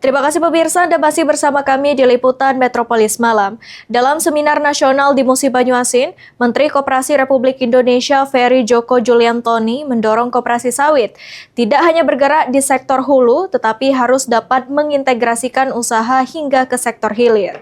Terima kasih pemirsa, Anda masih bersama kami di Liputan Metropolis Malam. Dalam seminar nasional di Musi Banyuasin, Menteri Koperasi Republik Indonesia Ferry Joko Juliantoni mendorong koperasi sawit tidak hanya bergerak di sektor hulu, tetapi harus dapat mengintegrasikan usaha hingga ke sektor hilir.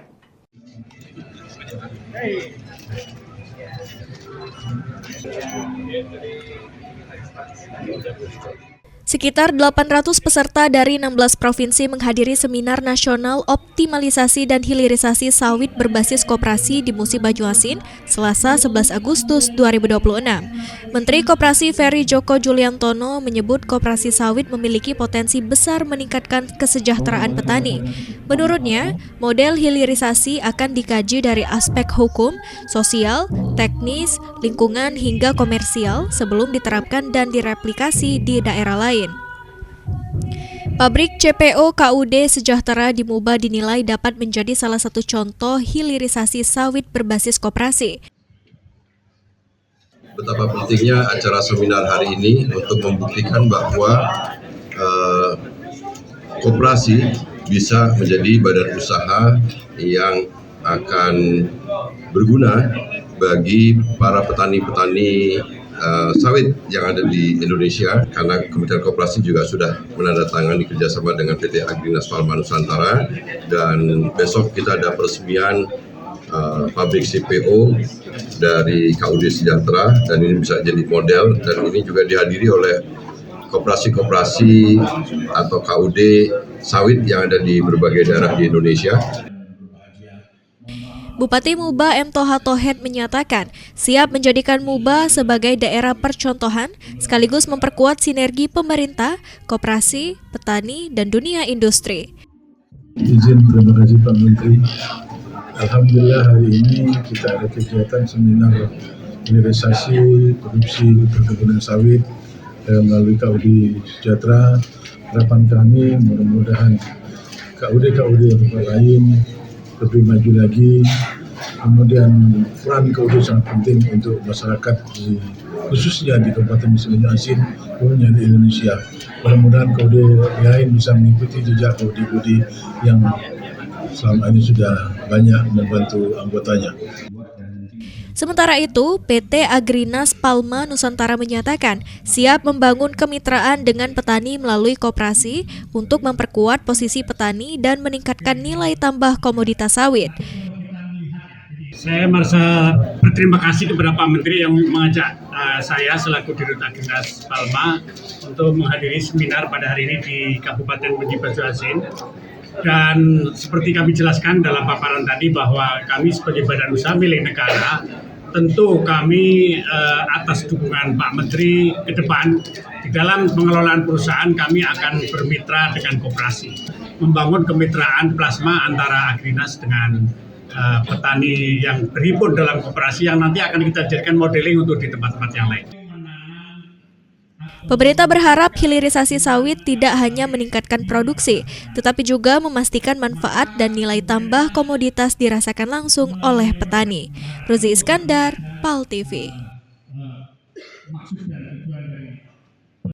Sekitar 800 peserta dari 16 provinsi menghadiri seminar nasional optimalisasi dan hilirisasi sawit berbasis koperasi di Musi Banyuasin, Selasa 11 Agustus 2026. Menteri Koperasi Ferry Joko Juliantono menyebut koperasi sawit memiliki potensi besar meningkatkan kesejahteraan petani. Menurutnya, model hilirisasi akan dikaji dari aspek hukum, sosial, teknis, lingkungan hingga komersial sebelum diterapkan dan direplikasi di daerah lain. Pabrik CPO KUD Sejahtera di Muba dinilai dapat menjadi salah satu contoh hilirisasi sawit berbasis koperasi. Betapa pentingnya acara seminar hari ini untuk membuktikan bahwa koperasi bisa menjadi badan usaha yang akan berguna bagi para petani-petani sawit yang ada di Indonesia, karena Kementerian Koperasi juga sudah menandatangani kerjasama dengan PT Agrinas Palma Nusantara, dan besok kita ada peresmian pabrik CPO dari KUD Sejahtera, dan ini bisa jadi model, dan ini juga dihadiri oleh koperasi-koperasi atau KUD sawit yang ada di berbagai daerah di Indonesia. Bupati Muba M. Toha Tohed menyatakan siap menjadikan Muba sebagai daerah percontohan sekaligus memperkuat sinergi pemerintah, koperasi, petani, dan dunia industri. Terima kasih Pak Menteri. Alhamdulillah hari ini kita ada kegiatan seminar hilirisasi produksi perkebunan sawit melalui KUD Sejahtera. Harapan kami mudah-mudahan KUD yang lain lebih maju lagi. Kemudian peran KUD sangat penting untuk masyarakat khususnya di Kabupaten Musi Banyuasin, khususnya di Indonesia. Mudah-mudahan KUD lain bisa mengikuti jejak KUD yang selama ini sudah banyak membantu anggotanya. Sementara itu, PT Agrinas Palma Nusantara menyatakan siap membangun kemitraan dengan petani melalui koperasi untuk memperkuat posisi petani dan meningkatkan nilai tambah komoditas sawit. Saya merasa berterima kasih kepada Pak Menteri yang mengajak saya selaku Dirut Agrinas Palma untuk menghadiri seminar pada hari ini di Kabupaten Musi Banyuasin. Dan seperti kami jelaskan dalam paparan tadi bahwa kami sebagai badan usaha milik negara, tentu kami atas dukungan Pak Menteri ke depan di dalam pengelolaan perusahaan kami akan bermitra dengan koperasi, membangun kemitraan plasma antara Agrinas dengan petani yang berhimpun dalam koperasi yang nanti akan kita jadikan modeling untuk di tempat-tempat yang lain. Pemerintah berharap hilirisasi sawit tidak hanya meningkatkan produksi, tetapi juga memastikan manfaat dan nilai tambah komoditas dirasakan langsung oleh petani. Ruzi Iskandar, PAL TV.